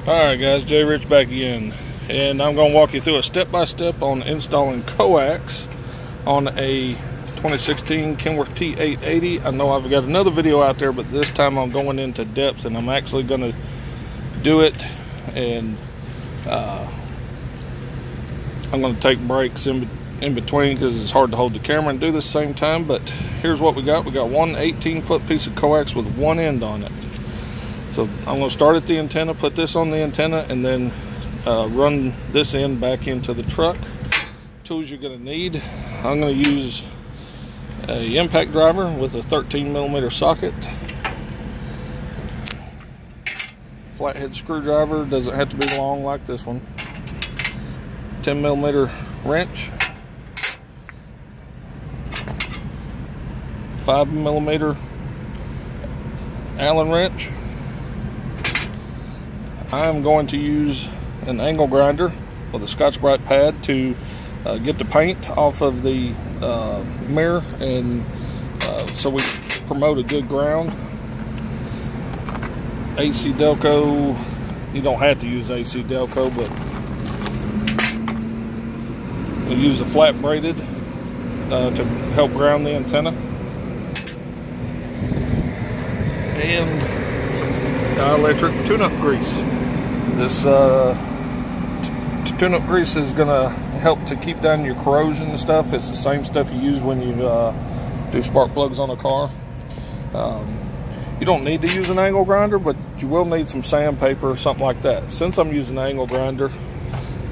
Alright guys, Jay Rich back again, and I'm going to walk you through a step-by-step on installing Coax on a 2016 Kenworth T880. I know I've got another video out there, but this time I'm going into depth and I'm actually going to do it, and I'm going to take breaks in between because it's hard to hold the camera and do this at the same time. But here's what we got. We got one 18-foot piece of Coax with one end on it. So I'm going to start at the antenna, put this on the antenna, and then run this end back into the truck. Tools you're going to need. I'm going to use a impact driver with a 13mm socket. Flathead screwdriver, doesn't have to be long like this one. 10mm wrench. 5mm Allen wrench. I'm going to use an angle grinder with a Scotch-Brite pad to get the paint off of the mirror, and so we promote a good ground. AC Delco, you don't have to use AC Delco, but we use a flat braided to help ground the antenna. And dielectric tune-up grease. This tune-up grease is going to help to keep down your corrosion and stuff. It's the same stuff you use when you do spark plugs on a car. You don't need to use an angle grinder, but you will need some sandpaper or something like that. Since I'm using an angle grinder,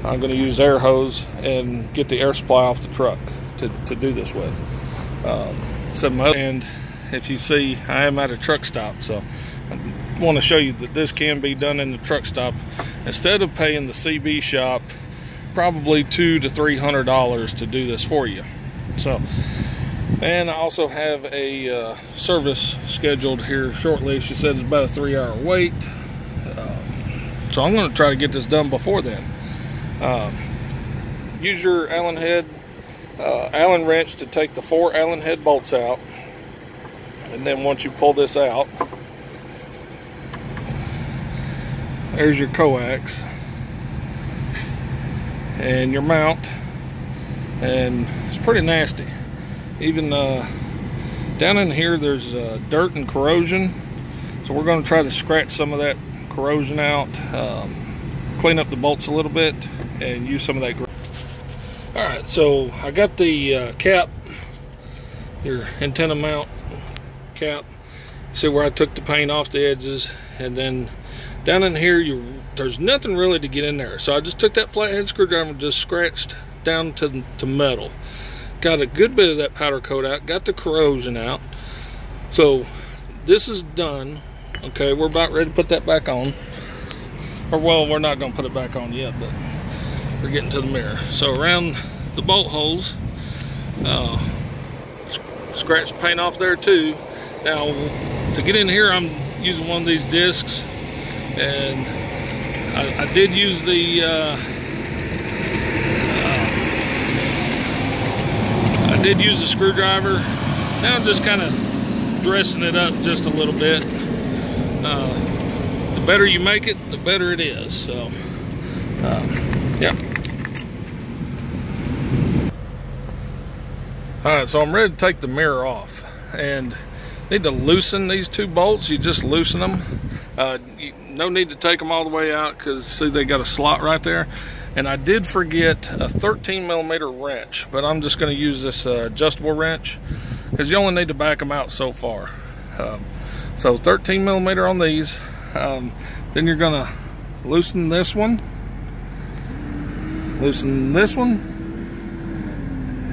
I'm going to use air hose and get the air supply off the truck to do this with. And if you see, I am at a truck stop, so I want to show you that this can be done in the truck stop instead of paying the CB shop probably $200 to $300 to do this for you. So, and I also have a service scheduled here shortly. She said it's about a 3-hour wait, so I'm going to try to get this done before then. Use your Allen wrench to take the 4 Allen head bolts out, and then once you pull this out, there's your Coax and your mount, and it's pretty nasty. Even down in here there's dirt and corrosion, so we're going to try to scratch some of that corrosion out, clean up the bolts a little bit, and use some of that. Alright, so I got the cap, your antenna mount cap. See where I took the paint off the edges, and then down in here there's nothing really to get in there, so I just took that flathead screwdriver and just scratched down to metal. Got a good bit of that powder coat out, got the corrosion out. So this is done. Okay, we're about ready to put that back on, or well, we're not going to put it back on yet, but we're getting to the mirror. So around the bolt holes, scratch paint off there too. Now to get in here, I'm using one of these discs, and I did use the screwdriver. Now I'm just kind of dressing it up just a little bit. The better you make it, the better it is. So yeah. Alright, so I'm ready to take the mirror off, and need to loosen these 2 bolts. You just loosen them. No need to take them all the way out, because see, they got a slot right there. And I did forget a 13mm wrench, but I'm just going to use this adjustable wrench, because you only need to back them out so far. So 13mm on these. Then you're going to loosen this one, loosen this one,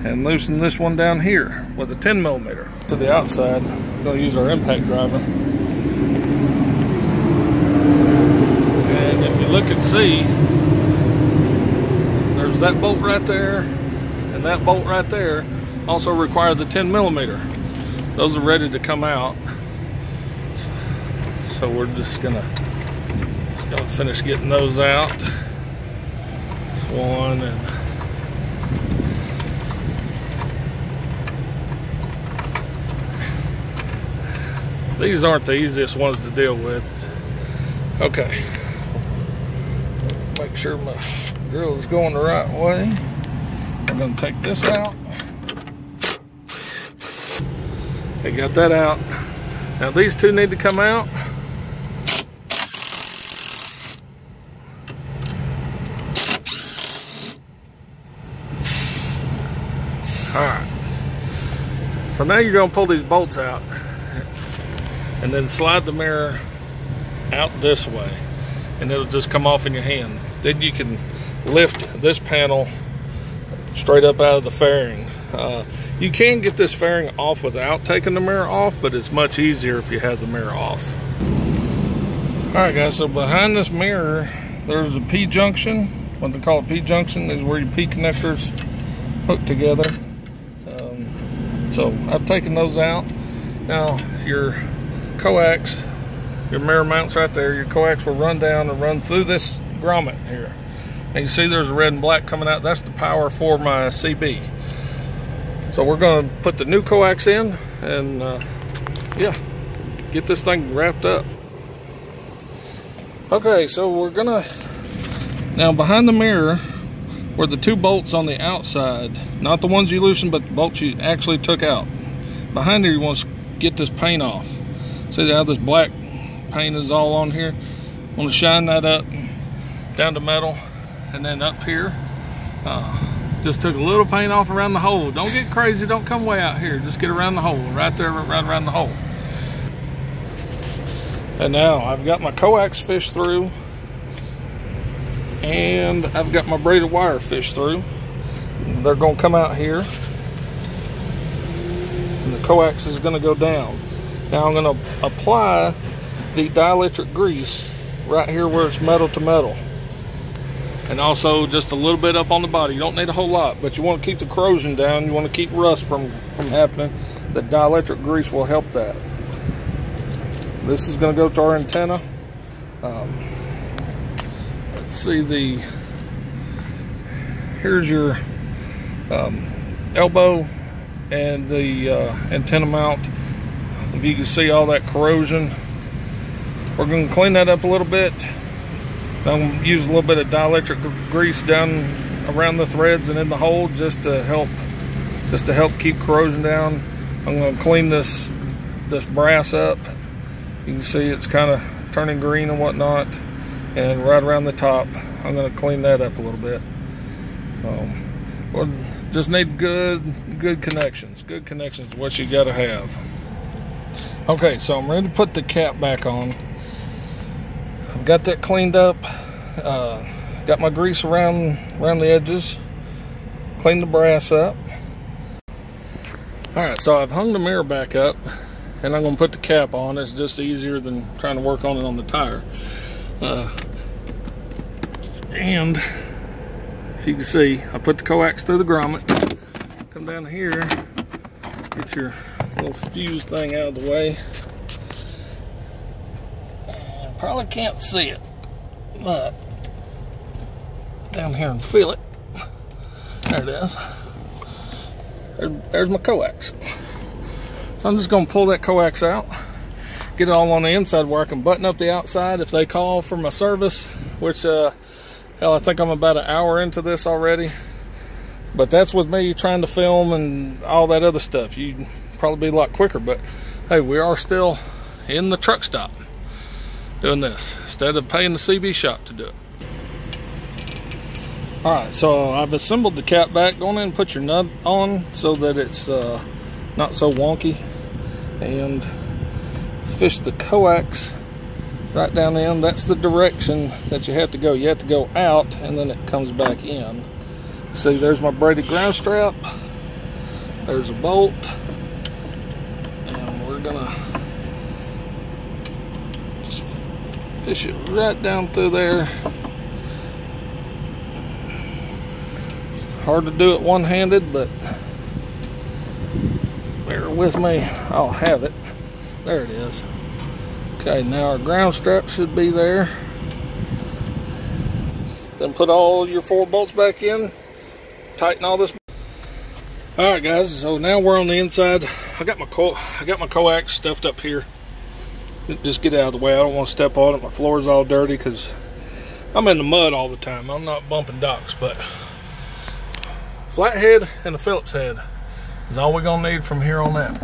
and loosen this one down here with a 10mm. To the outside, we're going to use our impact driver. And if you look and see, there's that bolt right there, and that bolt right there also require the 10mm. Those are ready to come out. So we're just gonna finish getting those out. This one, and these aren't the easiest ones to deal with. Okay, Make sure my drill is going the right way. I'm going to take this out. Okay, got that out. Now these two need to come out. Alright. So now you're going to pull these bolts out and then slide the mirror out this way, and it'll just come off in your hand. Then you can lift this panel straight up out of the fairing. You can get this fairing off without taking the mirror off, but it's much easier if you have the mirror off. Alright guys, so behind this mirror there's a P-junction. What they call a P-junction is where your P connectors hook together. So I've taken those out. Now your coax, your mirror mounts right there, your coax will run down and run through this grommet here. And you see there's red and black coming out. That's the power for my CB. So we're going to put the new coax in and yeah, get this thing wrapped up. Okay, so we're gonna, now behind the mirror were the two bolts on the outside, not the ones you loosened, but the bolts you actually took out. Behind here you want to get this paint off. See how this black paint is all on here? Want to shine that up down to metal, and then up here just took a little paint off around the hole. Don't get crazy, don't come way out here, just get around the hole, right there, right around the hole. And now I've got my coax fished through, and I've got my braided wire fished through. They're going to come out here, and the coax is going to go down. Now I'm going to apply the dielectric grease right here where it's metal to metal, and also just a little bit up on the body. You don't need a whole lot, but you want to keep the corrosion down. You want to keep rust from happening. The dielectric grease will help that. This is going to go to our antenna. Let's see, here's your elbow and the antenna mount. If you can see all that corrosion, we're going to clean that up a little bit. I'm going to use a little bit of dielectric grease down around the threads and in the hole just to help keep corrosion down. I'm going to clean this brass up. You can see it's kind of turning green and whatnot, and right around the top I'm going to clean that up a little bit. So we'll just need good connections. Good connections is what you got to have. Okay, so I'm ready to put the cap back on. I've got that cleaned up, got my grease around the edges, cleaned the brass up. Alright, so I've hung the mirror back up, and I'm going to put the cap on. It's just easier than trying to work on it on the tire. And if you can see, I put the coax through the grommet, come down here, get your little fuse thing out of the way. Probably can't see it, but down here and feel it. There it is. There's my coax. So I'm just going to pull that coax out, get it all on the inside where I can button up the outside if they call for my service, which hell, I think I'm about an hour into this already. But that's with me trying to film and all that other stuff. You'd probably be a lot quicker, but hey, we are still in the truck stop doing this instead of paying the CB shop to do it. Alright, so I've assembled the cap back. Go in and put your nut on so that it's not so wonky, and fish the coax right down the end. That's the direction that you have to go. You have to go out and then it comes back in. See, there's my braided ground strap. There's a bolt, and we're gonna just fish it right down through there. It's hard to do it one-handed, but bear with me, I'll have it. There it is. Okay, now our ground strap should be there. Then put all your 4 bolts back in, tighten all this. Alright guys, so now we're on the inside. I got my coax stuffed up here. Just get out of the way. I don't want to step on it. My floor is all dirty because I'm in the mud all the time. I'm not bumping docks, but flathead and a Phillips head is all we're gonna need from here on out.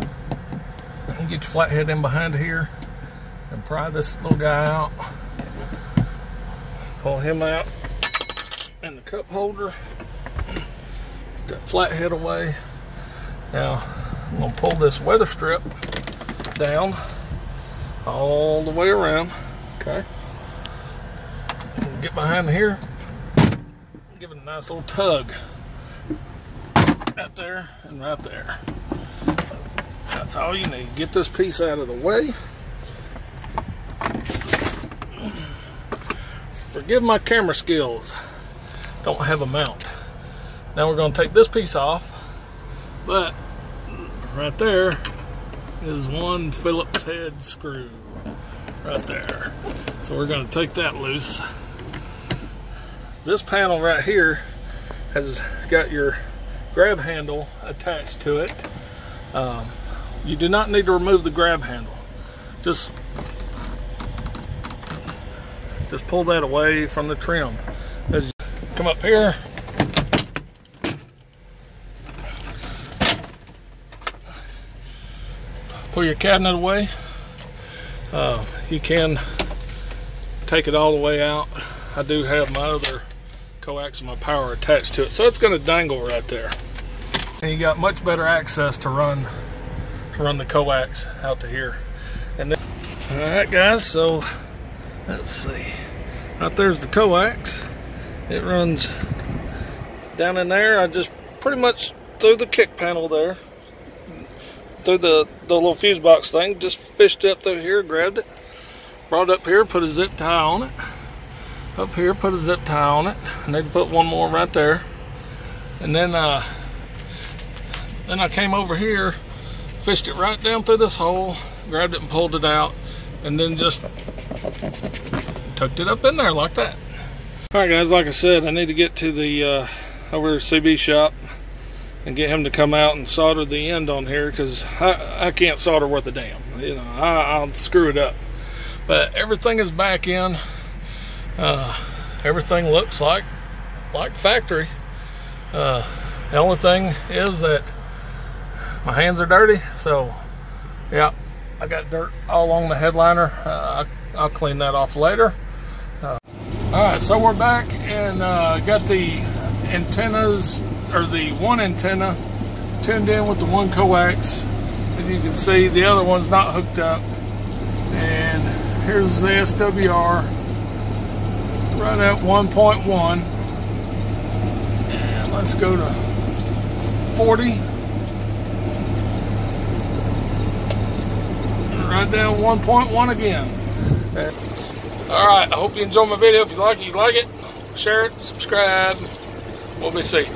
Get your flathead in behind here and pry this little guy out. Pull him out in the cup holder. Put that flathead away. Now I'm gonna pull this weather strip down all the way around. Okay. Get behind here. Give it a nice little tug. Right there and right there. That's all you need. Get this piece out of the way. Forgive my camera skills. Don't have a mount. Now we're going to take this piece off, but right there is one Phillips head screw right there. So we're going to take that loose. This panel right here has got your grab handle attached to it. You do not need to remove the grab handle. Just pull that away from the trim. As you come up here, pull your cabinet away. You can take it all the way out. I do have my other coax and my power attached to it, so it's going to dangle right there. And you got much better access to run the coax out to here. And then, all right, guys. So let's see. Right there's the coax. It runs down in there. I just pretty much threw the kick panel there, through the little fuse box thing. Just fished it up through here, grabbed it, brought it up here, put a zip tie on it. Up here, put a zip tie on it. I need to put one more right there. And then I came over here, fished it right down through this hole, grabbed it and pulled it out, and then just tucked it up in there like that. All right, guys, like I said, I need to get to the over to CB shop and get him to come out and solder the end on here, because I can't solder worth a damn. You know, I'll screw it up. But everything is back in. Everything looks like factory. The only thing is that my hands are dirty, so yeah, I got dirt all along the headliner. I'll clean that off later. All right, so we're back and got the antennas, or the one antenna tuned in with the one coax. As you can see, the other one's not hooked up. And here's the SWR right at 1.1. And let's go to 40. Right down 1.1 again. Alright, I hope you enjoyed my video. If you like it, share it, subscribe. We'll be seeing you.